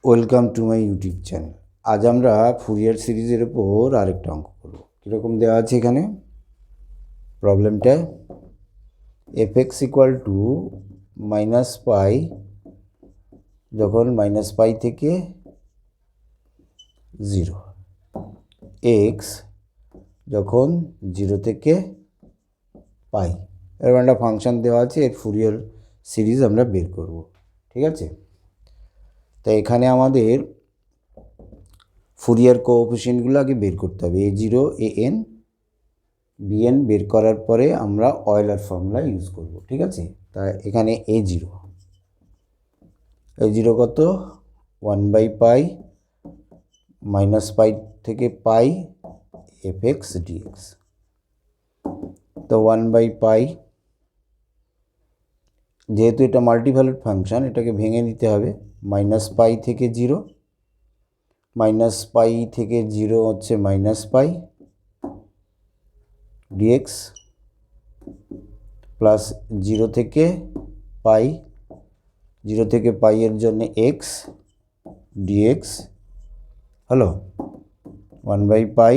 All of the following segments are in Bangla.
Welcome to my YouTube channel. আজ আমরা ফুরিয়ার সিরিজের ওপর আরেকটা অঙ্ক করব। কীরকম দেওয়া আছে এখানে প্রবলেমটা, F x equal to minus পাই, যখন মাইনাস পাই থেকে জিরো, এক্স যখন জিরো থেকে পাই, এরকম একটা ফাংশান দেওয়া আছে। এর ফুরিয়ার সিরিজ আমরা বের করব, ঠিক আছে? তাই এখানে আমাদের ফুরিয়ার কোএফিসিয়েন্টগুলো আগে বের করতে হবে। এ জিরো, এ এন, বিএন বের করার পরে আমরা অয়েলার ফর্মুলা ইউজ করব, ঠিক আছে? তা এখানে এ জিরো কত, 1/পাই মাইনাস পাই থেকে পাই এফ এক্স ডিএক্স। তো 1/পাই, যেহেতু এটা মাল্টিভ্যালুড ফাংশান, এটাকে ভেঙে নিতে হবে। মাইনাস পাই থেকে জিরো, মাইনাস পাই থেকে জিরো হচ্ছে minus pi d x, plus zero থেকে পাই, জিরো থেকে পাইয়ের জন্য এক্স ডিএক্স হলো 1/পাই,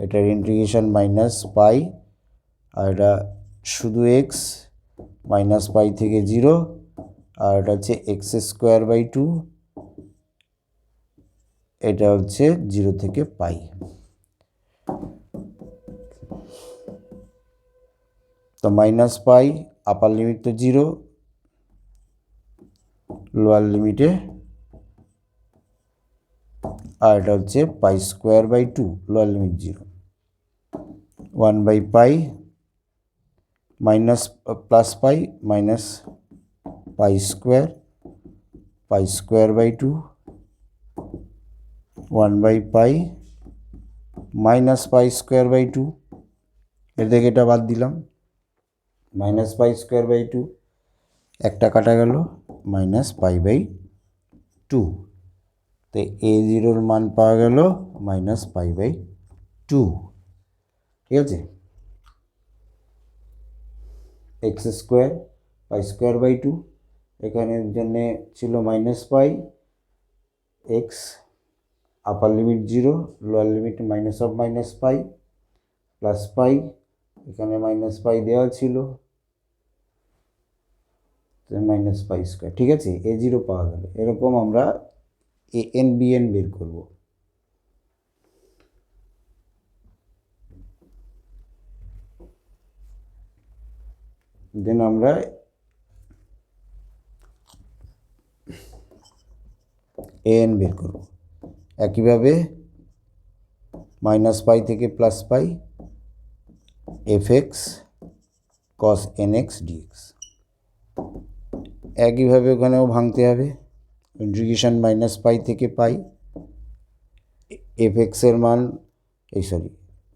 এটার ইন্টিগ্রেশন মাইনাস পাই, আর এটা শুধু এক্স, মাইনাস পাই থেকে জিরো, আর এটা হচ্ছে এক্স স্কোয়ার বাই 2, এটা হচ্ছে জিরো থেকে পাই। তো মাইনাস পাই আপার লিমিট তো জিরো, লোয়ার লিমিটে, আর এটা হচ্ছে pi square by 2, lower limit zero. 1/পাই minus plus pi minus pi square by 2, 1/পাই মাইনাস পাই স্কোয়ার বাই 2, এর থেকে এটা বাদ দিলাম, মাইনাস পাই স্কোয়ার বাই 2, একটা কাটা গেল, মাইনাস পাই বাই 2। তো এ জিরোর মান পাওয়া গেল মাইনাস পাই বাই 2, ঠিক আছে? X square pi square by 2, এখানের জন্যে ছিল minus pi, x upper limit zero, lower limit minus of minus pi, plus pi, এখানে মাইনাস পাই দেওয়া ছিল, মাইনাস পাই স্কোয়ার, ঠিক আছে? এ জিরো পাওয়া গেল। এরকম আমরা এ এন বি এন বের করব। দেন আমরা এ এন বের করব। একইভাবে মাইনাস পাই থেকে প্লাস পাই F x cos n x dx, একইভাবে ওখানেও ভাঙতে হবে। ইন্টিগ্রেশন মাইনাস পাই থেকে পাই এফ এক্সের মান,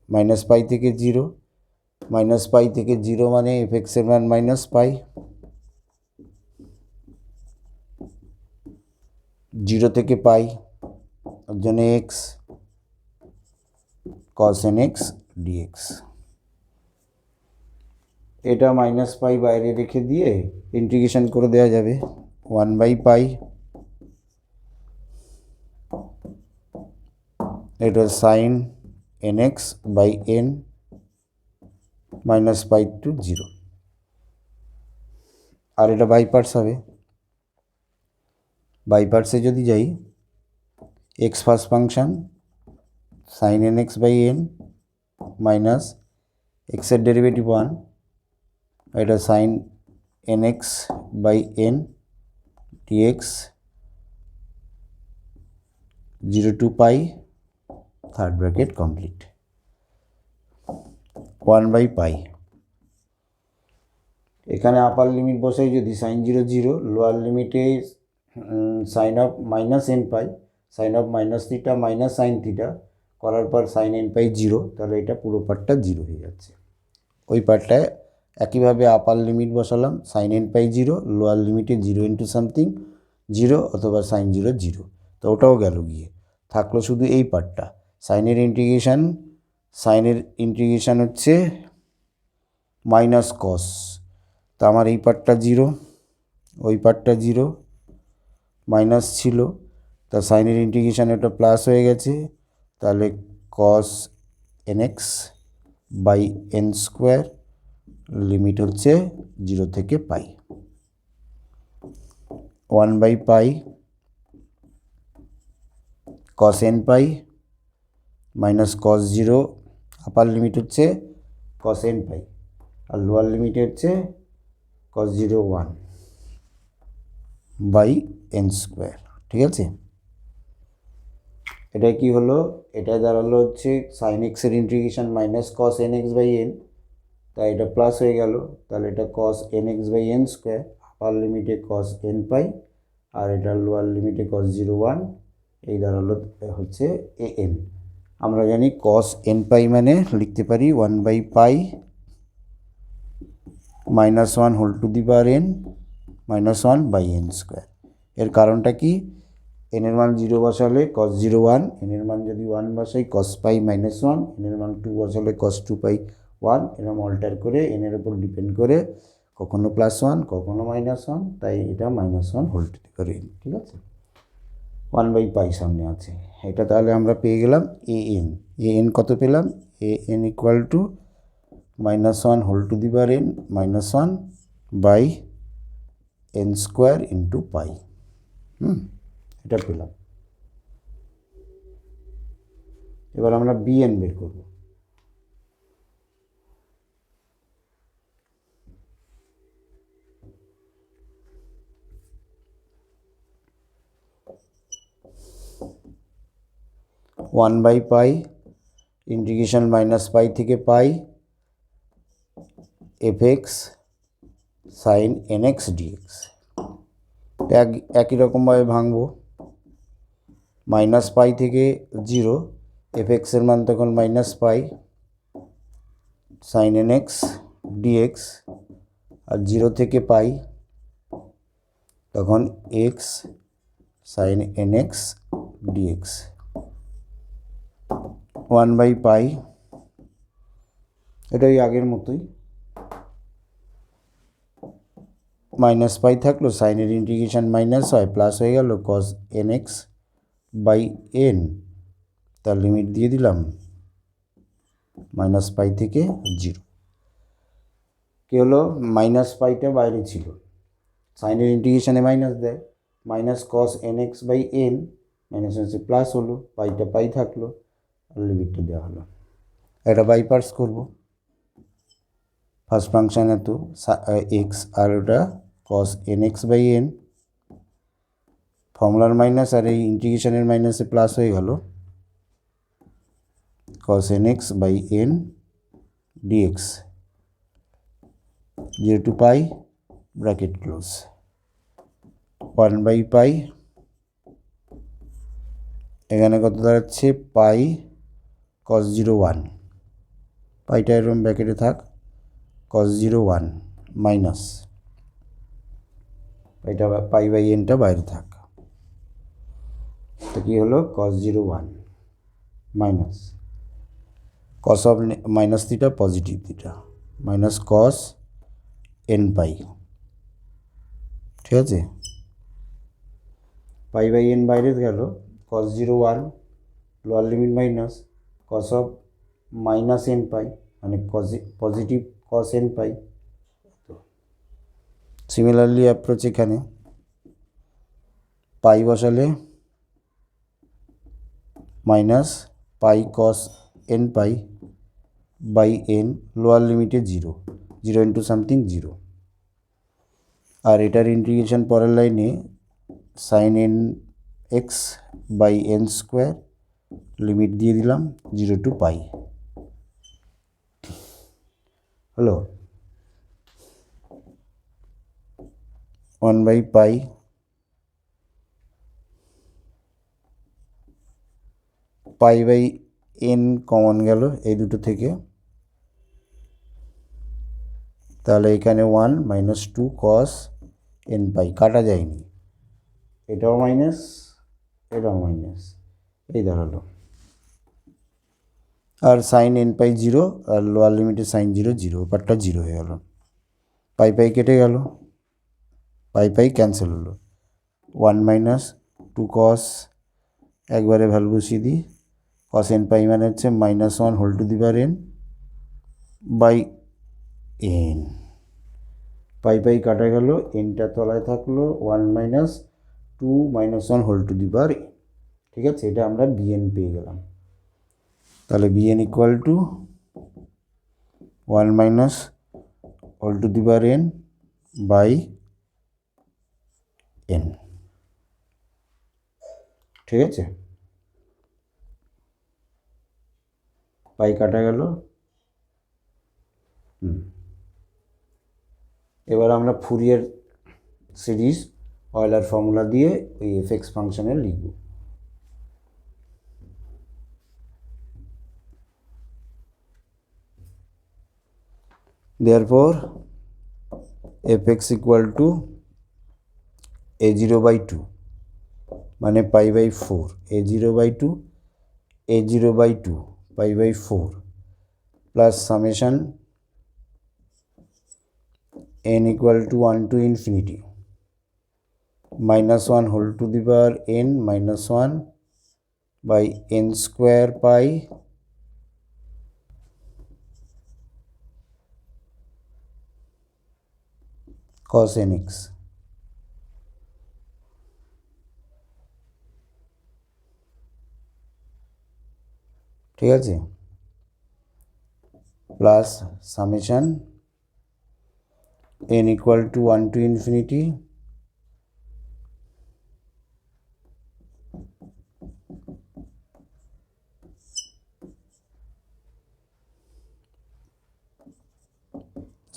মাইনাস পাই থেকে জিরো, মাইনাস পাই থেকে জিরো মানে এফ এক্সের মান মাইনাস পাই, জিরো থেকে পাই ওর জন্য x cos n x dx. এটা মাইনাস পাই বাইরে রেখে দিয়ে ইন্টিগ্রেশন করে দেওয়া যাবে। 1/পাই, এটা sine n x by n minus pi to zero, আর এটা বাই পার্টস হবে। বাই পার্টসে যদি যাই, x first function sine n x by n minus এক্সের ডেরিভেটিভ 1, এটা sine n x by n dx, 0 to পাই, থার্ড ব্র্যাকেট কমপ্লিট। 1/পাই, এখানে আপার লিমিট বসাই যদি সাইন জিরো জিরো, লোয়ার লিমিটে sine of minus n pi, sine of minus theta minus sine theta করার পর সাইন এন পাই জিরো, তাহলে এটা পুরো পার্টটা জিরো হয়ে যাচ্ছে। ওই পার্টটায় একইভাবে আপার লিমিট বসালাম সাইন এন পাই জিরো, লোয়ার লিমিটে জিরো ইন্টু সামথিং জিরো অথবা সাইন জিরো জিরো, তো ওটাও গেল গিয়ে, থাকলো শুধু এই পার্টটা। সাইনের ইন্টিগ্রেশন হচ্ছে মাইনাস কস, তা আমার এই পার্টটা জিরো, ওই পার্টটা জিরো, মাইনাস ছিল, তা সাইনের ইন্টিগ্রেশন এটা প্লাস হয়ে গেছে, তাহলে cos nx by n square, limit হচ্ছে 0 থেকে পাই, 1/পাই cos n pi minus cos 0, upper limit হচ্ছে কস এন পাই আর লোয়ার লিমিট হচ্ছে কস 0 1 বাই এন স্কোয়ার। ঠিক আছে, এটা কি হলো, এটা দাঁড়ালো হচ্ছে সাইন এক্সের integration minus cos n x by n, তাই এটা প্লাস হয়ে গেল, তাহলে এটা cos n x by n square, upper লিমিটে কস এন পাই আর এটা লোয়ার লিমিটে কস 0 1, এই দাঁড়ালো হচ্ছে এ এন। আমরা জানি কস এন পাই মানে লিখতে পারি 1/পাই -1 whole to the power n -1 by n square. এর কারণটা কি, এন এর মান 0 বসালে কস 0 1, এন এর মান যদি 1 বসাই কস পাই -1, এন এর মান 2 বসালে কস 2 পাই 1, এরকম অল্টার করে এন এর উপর ডিপেন্ড করে কখনো +1 কখনো -1, তাই এটা -1 whole to the power n। ঠিক আছে, 1/পাই সামনে আছে, এটা তাহলে আমরা পেয়ে গেলাম এ এন কত পেলাম, a n equal to -1 whole to the power n -1 by n square into pi. এটা পেলাম। এবার আমরা bn বের করব। (1/পাই ইন্টিগ্রেশন -পাই থেকে পাই fx sin nx dx, একই রকমভাবে ভাঙবো, -পাই থেকে 0, fx এর মান তখন -পাই sin nx dx, আর 0 থেকে পাই তখন x sin nx dx, 1/পাই, এটাই আগের মতোই, -পাই থাকলো, সাইনের ইন্টিগ্রেশন মাইনাস হয় প্লাস হয়ে গেল cos nx বাই n, তার লিমিট দিয়ে দিলাম -পাই থেকে 0। কি হলো, -পাইটা বাইরে ছিল, সাইনের ইন্টিগ্রেশনে মাইনাস দেয়, -cos nx by n, minus plus হলো, পাইটা পাই থাকলো আর লিমিটটা দেওয়া হলো। এটা বাই পার্টস করবো, ফার্স্ট ফাংশন এত এক্স আর ওটা cos nx বাই n, ফর্মুলার মাইনাস আর এই ইন্টিগ্রেশনের মাইনাসে প্লাস হয়ে গেল cos nx by n dx, 0 to pi bracket close, 1/পাই, এখানে কত দাঁড়াচ্ছে পাই cos 0 1, পাইটা এরকম ব্র্যাকেটে থাক, cos 0 1 মাইনাস পাইটা পাই বাই এনটা বাইরে থাক, তো কি হলো cos 0 1 minus cos of minus theta positive theta minus cos n পাই। ঠিক আছে, পাই বাই এন বাইরে গেল, cos 0 1 lower limit minus cos of minus n pi মানে positive cos n pi. Similarly approach এখানে পাই বসালে minus pi cos n pi by n, lower লিমিটে 0 ইন্টু সামথিং 0, আর এটার ইন্টিগ্রেশন পরের লাইনে sine n x by n square, limit দিয়ে দিলাম 0 to পাই, হলো 1/পাই পাই বাই এন কমন গেল এই দুটো থেকে, তাহলে এখানে 1 -2 cos n পাই কাটা যায়নি, এটাও মাইনাস এটাও মাইনাস, এই দাঁড়ালো, আর সাইন n পাই 0 আর লোয়ার লিমিটে সাইন 0 0, ওপারটা 0 হয়ে গেল, পাই কেটে গেল, পাই ক্যান্সেল হলো, 1 মাইনাস 2 কস, একবারে ভ্যালু বসিয়ে দিই, কস এন পাই মানে হচ্ছে -1 whole to the power n by n। Pi pi কাটা গেল, এনটা তলায় থাকলো, 1 minus 2 -1 whole to the power n। ঠিক আছে, এটা আমরা bn পেয়ে গেলাম। তাহলে bn equal to 1 minus whole to the power n by n। ঠিক আছে, পাই কাটা গেল। এবার আমরা ফুরিয়ার সিরিজ অয়েলার ফর্মুলা দিয়ে ওই এফএক্স ফাংশনের লিখব। therefore fx equal to a0 by 2 মানে pi by 4, a0 by 2 a0 by 2 pi by 4 plus summation n equal to 1 to infinity -1 whole to the power n minus 1 by n square pi cos nx। ঠিক আছে, plus summation n equal to 1 to infinity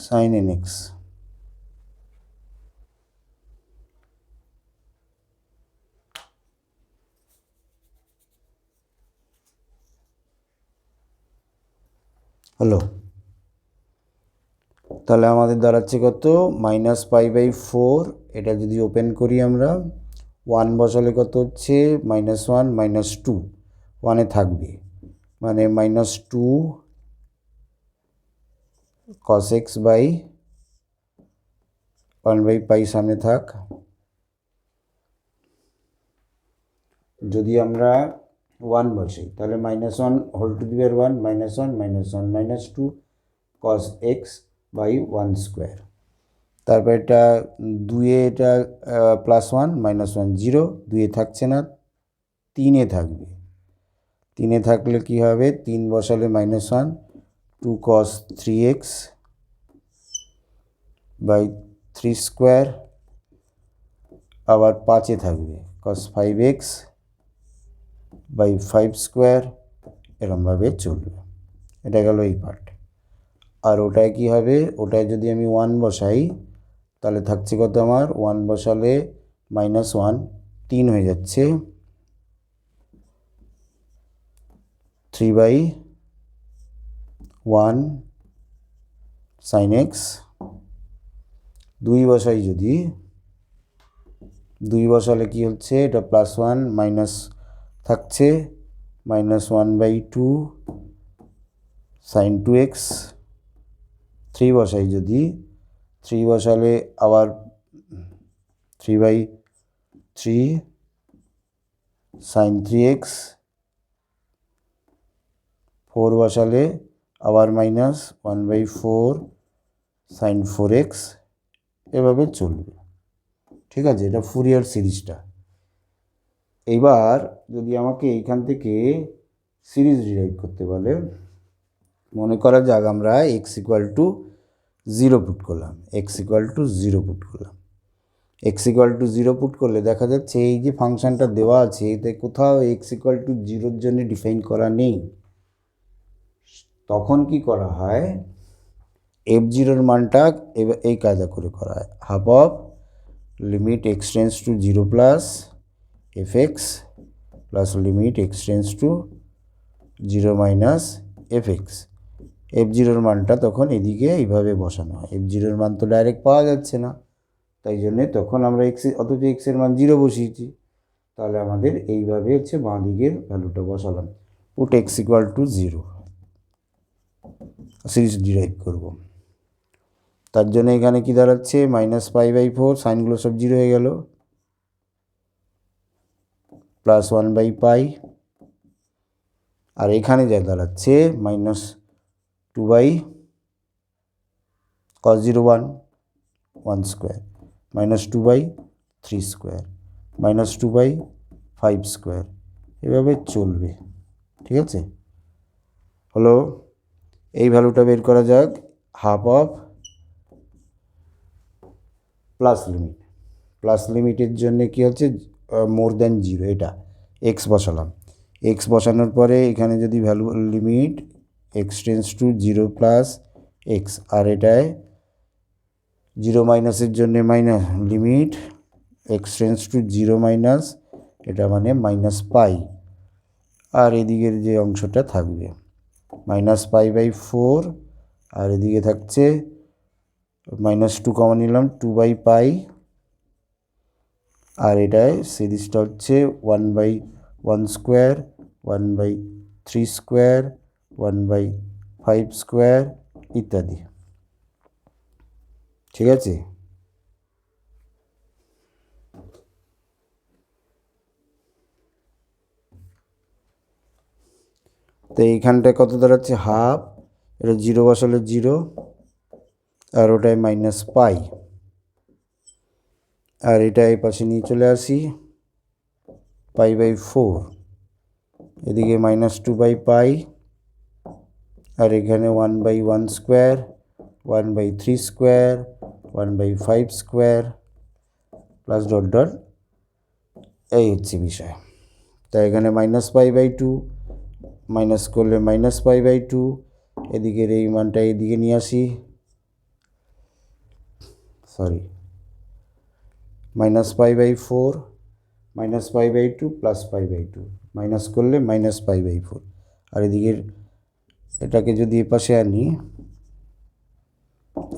sin nx। হলো, তাহলে আমাদের দাঁড়াচ্ছে কত, -π/4। এটা যদি ওপেন করি আমরা, 1 বসালে কত হচ্ছে, -1 -2 1-এ থাকবে, মানে -2 cos x বাই 1/π সামনে থাক। যদি আমরা 1 বসাই তাহলে -1 whole to the power 1 -1 -1 -2 cos x by 1 square. তারপর এটা 2-এ, এটা +1 -1 0, 2-এ থাকছে না, 3-এ থাকবে। 3-এ থাকলে কি হবে, 3 বসালে -1 2 cos 3x বাই 3 স্কোয়ার, আবার 5-এ থাকবে cos 5x বাই 5 স্কোয়ার, এরমভাবে চলবে। এটা গেল এই পার্ট। আর ওটায় কি হবে, ওটায় যদি আমি 1 বসাই তাহলে থাকছে কত আমার, 1 বসালে -1 3 হয়ে যাচ্ছে, 3/1 sin x। 2 বসাই, যদি 2 বসালে কি হচ্ছে, এটা +1 মাইনাস থাকছে -1/2 sin 2x। 3 বসাই, যদি 3 বসালে আবার 3/3 sin 3x। 4 বসালে আবার -1/4 sin 4x, এভাবে চলবে। ঠিক আছে, এটা ফুরিয়ার সিরিজটা। এইবার যদি আমাকে এইখান থেকে সিরিজ ডিরাইভ করতে বলে, মনে করা যাক আমরা x = 0 পুট করলাম, x = 0 পুট করলাম। x = 0 পুট করলে দেখা যাচ্ছে এই যে ফাংশানটা দেওয়া আছে এতে কোথাও x = 0-র জন্য ডিফাইন করা নেই। তখন কি করা হয়, f0-র মানটা এই কায়দা করে করা হয়, half of limit x tends to 0 plus fx plus limit x tends to 0 minus fx। f0-র মানটা তখন এদিকে এইভাবে বসানো হয়। f0-র মান তো ডাইরেক্ট পাওয়া যাচ্ছে না, তাই জন্যে তখন আমরা অথচ x-এর মান 0 বসিয়েছি, তাহলে আমাদের এইভাবে হচ্ছে বাঁ দিকের ভ্যালুটা বসালাম, পুট x = 0, সিরিজ ডিরাইভ করব। তার জন্য এখানে কি দাঁড়াচ্ছে, -π/4, সাইনগুলো সব 0 হয়ে গেল, প্লাস 1/পাই, আর এখানে যা দাঁড়াচ্ছে -2/cos 0 1 1 স্কোয়ার, -2/3 স্কোয়ার, -2/5 স্কোয়ার, এভাবে চলবে। ঠিক আছে, হলো। এই ভ্যালুটা বের করা যাক, half of plus limit. Plus লিমিটের জন্য কি হচ্ছে, মোর দ্যান 0, এটা এক্স বসালাম। এক্স বসানোর পরে এখানে যদি value limit x tends to 0 plus x, আর এটায় 0 মাইনাসের জন্যে minus limit x tends to 0 minus, এটা মানে -পাই, আর এদিকের যে অংশটা থাকবে -পাই/4, আর এদিকে থাকছে -2 কমন নিলাম 2/পাই, আর এটায় সিরিজটা হচ্ছে 1/1 স্কোয়ার, 1/3 স্কোয়ার, 1/5 স্কোয়ার ইত্যাদি। ঠিক আছে, তো এইখানটায় কত দাঁড়াচ্ছে, হাফ, এটা 0 বসালে 0, আর ওটায় -পাই, আর এটা এই পাশে নিয়ে চলে আসি পাই/4, এদিকে -2/পাই, আর এখানে 1/1 square, 1/3 square, 1/5 square plus dot dot, এই হচ্ছে বিষয়। তাই এখানে -পাই/2 মাইনাস করলে -পাই/2, এদিকের এই মানটা এদিকে নিয়ে আসি, সরি, -পাই/4 -পাই/2 প্লাস পাই/2, মাইনাস করলে -পাই/4, আর এদিকের এটাকে যদি এপাশে আনি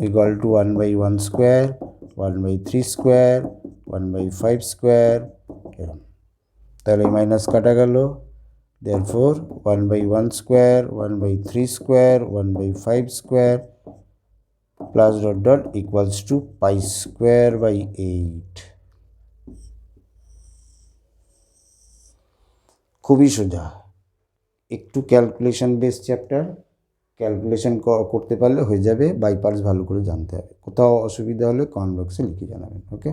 equal to 1/1 square, 1/3 square, 1/5 square, এরকম। তাহলে মাইনাস কাটা গেল, therefore 1/1 square, 1/3 square, 1/5 square plus dot dot equals to π²/8। খুবই সোজা, একটু ক্যালকুলেশন বেস চ্যাপ্টার, ক্যালকুলেশন করতে পারলে হয়ে যাবে, বাই পার্টস ভালো করে জানতে হবে। কোথাও অসুবিধা হলে কমেন্ট বক্সে লিখে জানাবেন। ওকে।